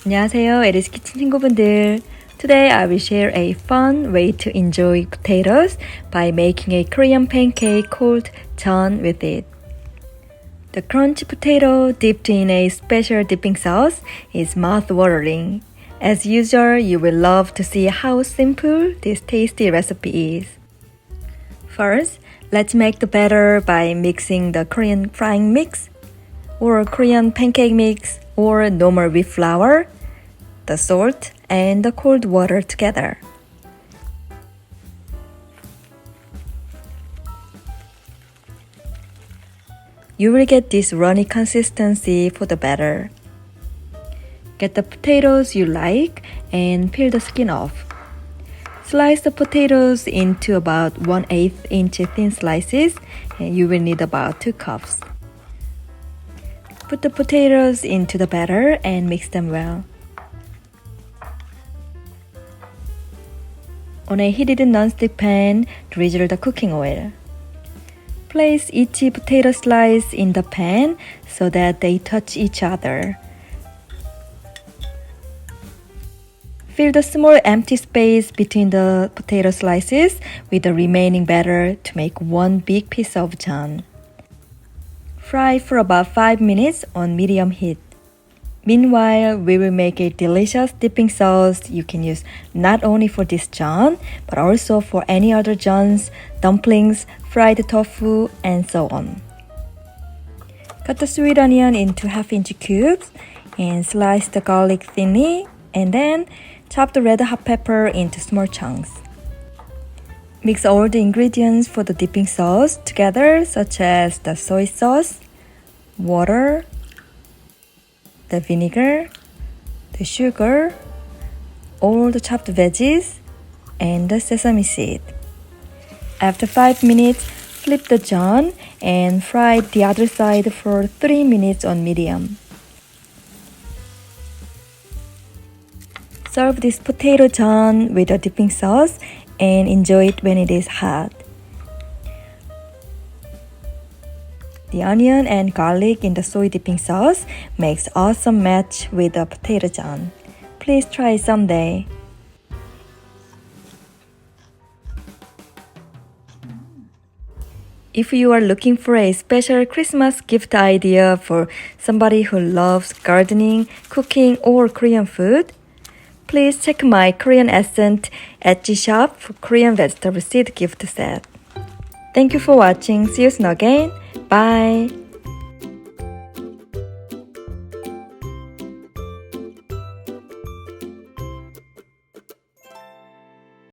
안녕하세요, 에리스 키친 친구분들. Today I will share a fun way to enjoy potatoes by making a Korean pancake called Jeon with it. The crunchy potato dipped in a special dipping sauce is mouth-watering. As usual, you will love to see how simple this tasty recipe is. First, let's make the batter by mixing the Korean frying mix, or Korean pancake mix, or normal wheat flour, the salt, and the cold water together. You will get this runny consistency for the batter. Get the potatoes you like and peel the skin off. Slice the potatoes into about 1/8 inch thin slices, and you will need about 2 cups. Put the potatoes into the batter and mix them well. On a heated non-stick pan, drizzle the cooking oil. Place each potato slice in the pan so that they touch each other. Fill the small empty space between the potato slices with the remaining batter to make one big piece of jeon. Fry for about 5 minutes on medium heat. Meanwhile, we will make a delicious dipping sauce you can use not only for this jeon, but also for any other jeons, dumplings, fried tofu, and so on. Cut the sweet onion into half-inch cubes and slice the garlic thinly, and then chop the red hot pepper into small chunks. Mix all the ingredients for the dipping sauce together, such as the soy sauce, water, the vinegar, the sugar, all the chopped veggies, and the sesame seed. After 5 minutes, flip the jeon and fry the other side for 3 minutes on medium. Serve this potato jeon with a dipping sauce and enjoy it when it is hot. The onion and garlic in the soy dipping sauce makes awesome match with the potato jeon. Please try it someday. If you are looking for a special Christmas gift idea for somebody who loves gardening, cooking, or Korean food, please check my Korean Essence Etsy shop for Korean vegetable seed gift set. Thank you for watching. See you soon again. Bye!